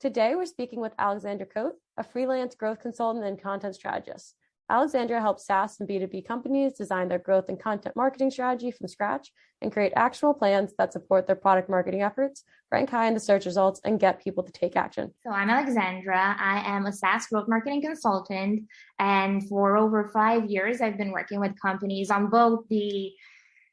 Today, we're speaking with Alexandra Cote, a freelance growth consultant and content strategist. Alexandra helps SaaS and B2B companies design their growth and content marketing strategy from scratch and create actionable plans that support their product marketing efforts, rank high in the search results, and get people to take action. So I'm Alexandra. I am a SaaS growth marketing consultant. And for over 5 years, I've been working with companies on both the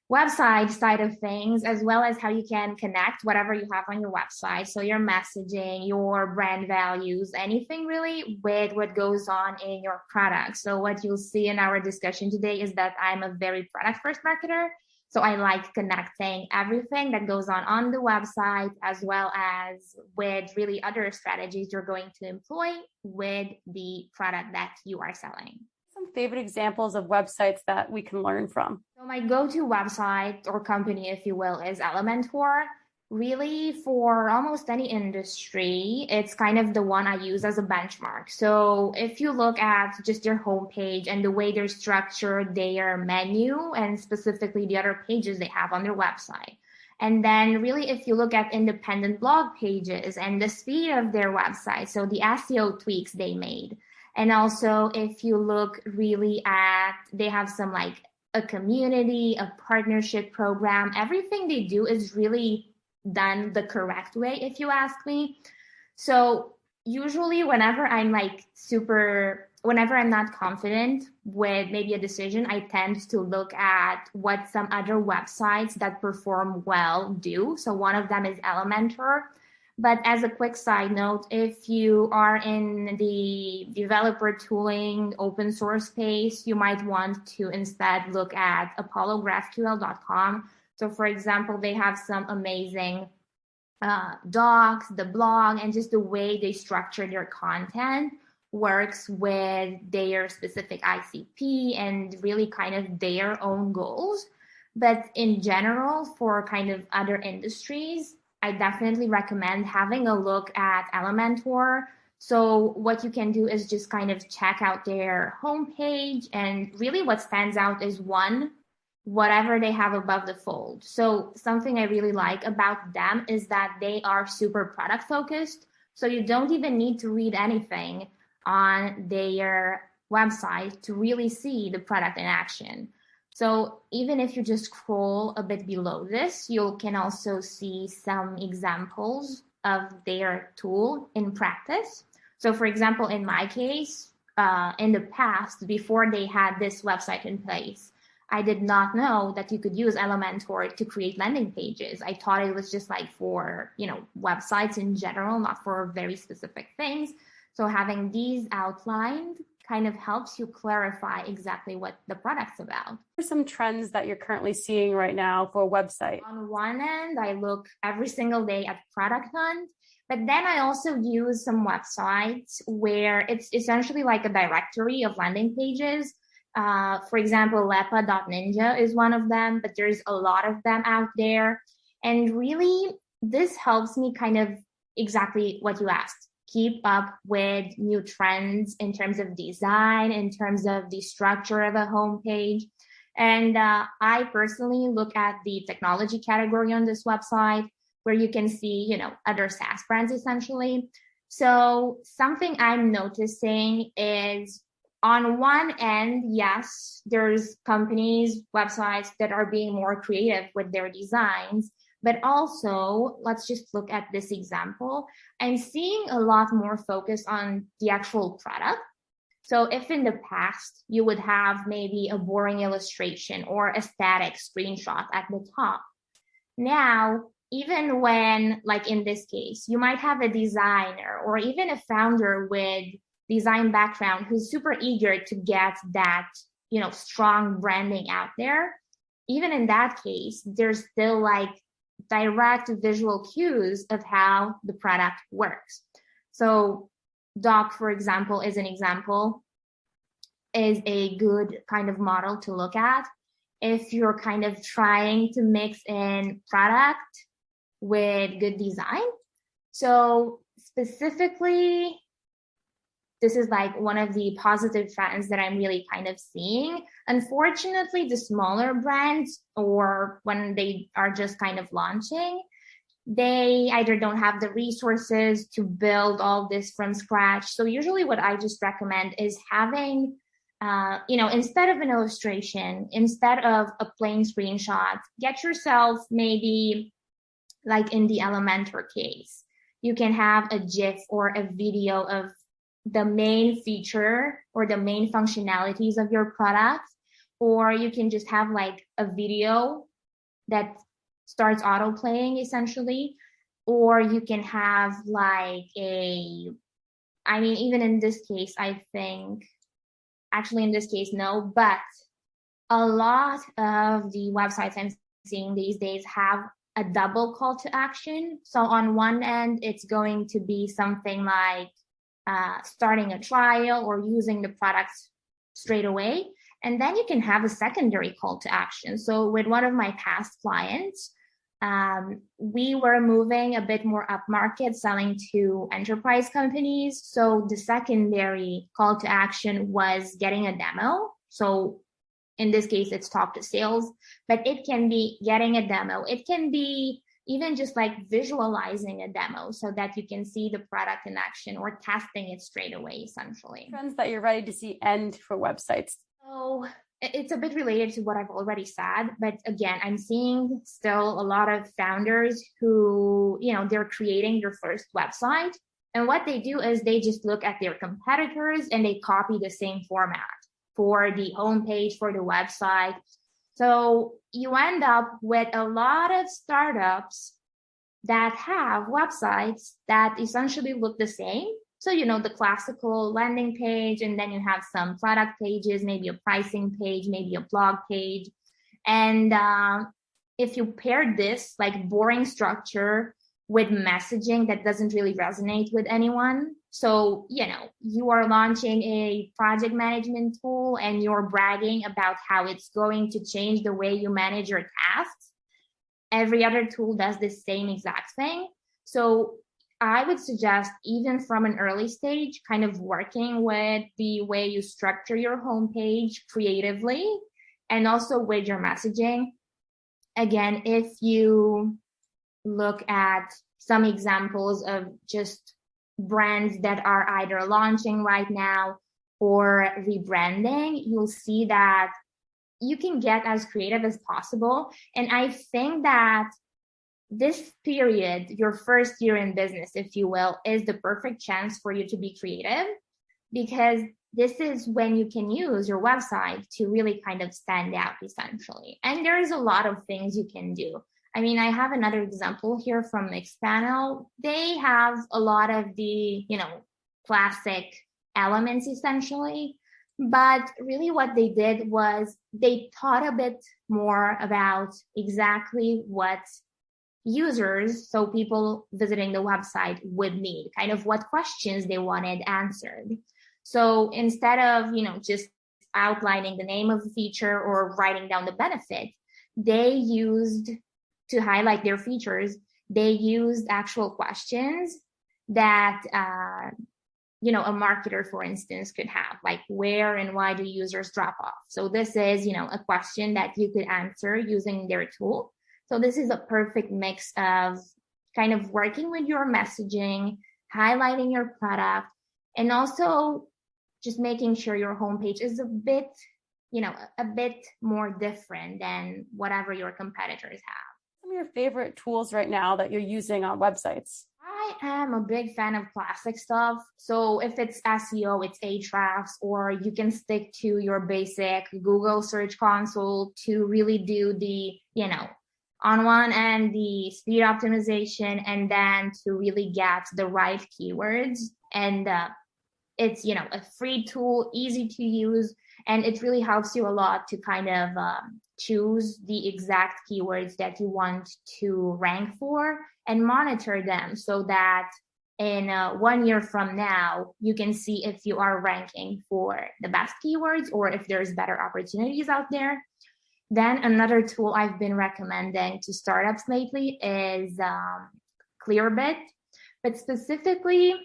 website side of things, as well as how you can connect whatever you have on your website. So your messaging, your brand values, anything really with what goes on in your product. So what you'll see in our discussion today is that I'm a very product first marketer. So I like connecting everything that goes on the website, as well as with really other strategies you're going to employ with the product that you are selling. Some favorite examples of websites that we can learn from. So my go-to website or company, if you will, is Elementor. Really, for almost any industry, it's kind of the one I use as a benchmark. So if you look at just their homepage and the way they're structured their menu, and specifically the other pages they have on their website. And then really, if you look at independent blog pages and the speed of their website, so the SEO tweaks they made. And also, if you look really at, they have some like a community, a partnership program, everything they do is really done the correct way, if you ask me. So usually whenever I'm not confident with maybe a decision, I tend to look at what some other websites that perform well do. So one of them is Elementor. But as a quick side note, if you are in the developer tooling open source space, you might want to instead look at apollographql.com. So for example, they have some amazing docs, the blog, and just the way they structure their content works with their specific ICP and really kind of their own goals. But in general, for kind of other industries, I definitely recommend having a look at Elementor. So what you can do is just kind of check out their homepage, and really what stands out is whatever they have above the fold. So something I really like about them is that they are super product focused. So you don't even need to read anything on their website to really see the product in action. So even if you just scroll a bit below this, you can also see some examples of their tool in practice. So for example, in my case, in the past, before they had this website in place, I did not know that you could use Elementor to create landing pages. I thought it was just like for, websites in general, not for very specific things. So having these outlined kind of helps you clarify exactly what the product's about. What are some trends that you're currently seeing right now for a website? On one end, I look every single day at Product Hunt, but then I also use some websites where it's essentially like a directory of landing pages. For example, lepa.ninja is one of them, but there's a lot of them out there. And really, this helps me kind of exactly what you asked. Keep up with new trends in terms of design, in terms of the structure of a homepage. And I personally look at the technology category on this website, where you can see, other SaaS brands essentially. So something I'm noticing is, on one end, yes, there's companies, websites that are being more creative with their designs. But also, let's just look at this example. I'm seeing a lot more focus on the actual product. So if in the past you would have maybe a boring illustration or a static screenshot at the top, now, even when, like in this case, you might have a designer or even a founder with design background who's super eager to get that, strong branding out there. Even in that case, there's still like direct visual cues of how the product works. So Doc, for example, is a good kind of model to look at if you're kind of trying to mix in product with good design. So specifically, this is like one of the positive trends that I'm really kind of seeing. Unfortunately, the smaller brands, or when they are just kind of launching, they either don't have the resources to build all this from scratch. So usually what I just recommend is having, instead of an illustration, instead of a plain screenshot, get yourself maybe like in the Elementor case, you can have a GIF or a video of the main feature or the main functionalities of your product, or you can just have like a video that starts auto playing essentially, or you can have like even in this case, I think, actually in this case, no, but a lot of the websites I'm seeing these days have a double call to action. So on one end, it's going to be something like starting a trial or using the product straight away. And then you can have a secondary call to action. So with one of my past clients, we were moving a bit more upmarket, selling to enterprise companies. So the secondary call to action was getting a demo. So in this case, it's talk to sales, but it can be getting a demo. It can be even just like visualizing a demo so that you can see the product in action or testing it straight away, essentially. Trends that you're ready to see end for websites. So it's a bit related to what I've already said, but again, I'm seeing still a lot of founders who, they're creating their first website. And what they do is they just look at their competitors and they copy the same format for the homepage, for the website. So you end up with a lot of startups that have websites that essentially look the same. So, the classical landing page, and then you have some product pages, maybe a pricing page, maybe a blog page. And if you pair this like boring structure with messaging that doesn't really resonate with anyone, so, you are launching a project management tool and you're bragging about how it's going to change the way you manage your tasks. Every other tool does the same exact thing. So I would suggest, even from an early stage, kind of working with the way you structure your homepage creatively and also with your messaging. Again, if you look at some examples of just brands that are either launching right now or rebranding, you'll see that you can get as creative as possible. And I think that this period, your first year in business, if you will, is the perfect chance for you to be creative, because this is when you can use your website to really kind of stand out, essentially. And there's a lot of things you can do. I have another example here from Mixpanel. They have a lot of the, classic elements, essentially. But really what they did was they thought a bit more about exactly what users, so people visiting the website, would need, kind of what questions they wanted answered. So instead of, just outlining the name of the feature or writing down the benefit, they used, to highlight their features, they used actual questions that, a marketer, for instance, could have, like, where and why do users drop off? So this is, a question that you could answer using their tool. So this is a perfect mix of kind of working with your messaging, highlighting your product, and also just making sure your homepage is a bit more different than whatever your competitors have. Some of your favorite tools right now that you're using on websites? I am a big fan of classic stuff. So if it's SEO, it's Ahrefs, or you can stick to your basic Google Search Console to really do the, on one end, the speed optimization, and then to really get the right keywords. And it's, a free tool, easy to use, and it really helps you a lot to kind of choose the exact keywords that you want to rank for and monitor them so that in 1 year from now, you can see if you are ranking for the best keywords or if there's better opportunities out there. Then another tool I've been recommending to startups lately is Clearbit, but specifically,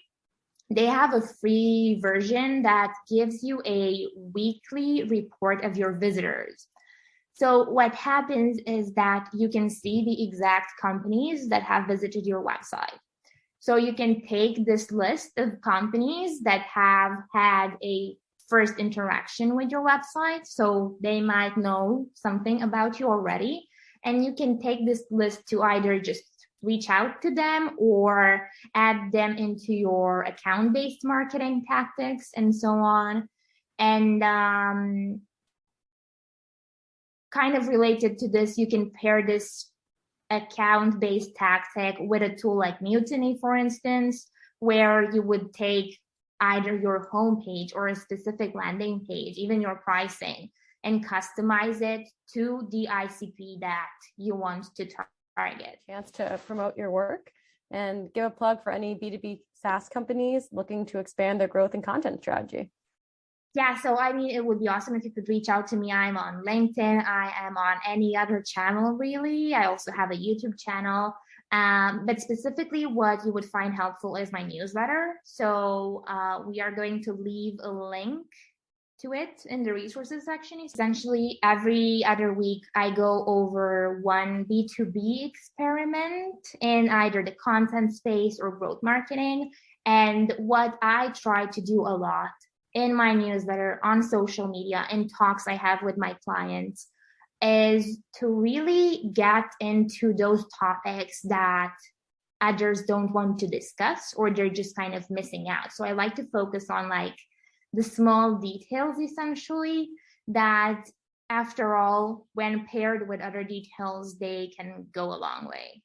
they have a free version that gives you a weekly report of your visitors. So what happens is that you can see the exact companies that have visited your website. So you can take this list of companies that have had a first interaction with your website. So they might know something about you already. And you can take this list to either just reach out to them or add them into your account-based marketing tactics and so on. And kind of related to this, you can pair this account-based tactic with a tool like Mutiny, for instance, where you would take either your homepage or a specific landing page, even your pricing, and customize it to the ICP that you want to target. Chance to promote your work and give a plug for any B2B SaaS companies looking to expand their growth and content strategy. Yeah, so I mean, it would be awesome if you could reach out to me. I'm on LinkedIn. I am on any other channel, really. I also have a YouTube channel. But specifically, what you would find helpful is my newsletter. So we are going to leave a link to it in the resources section. Essentially, every other week, I go over one B2B experiment in either the content space or growth marketing. And what I try to do a lot in my newsletter, on social media, in talks I have with my clients, is to really get into those topics that others don't want to discuss or they're just kind of missing out. So I like to focus on like the small details, essentially, that after all, when paired with other details, they can go a long way.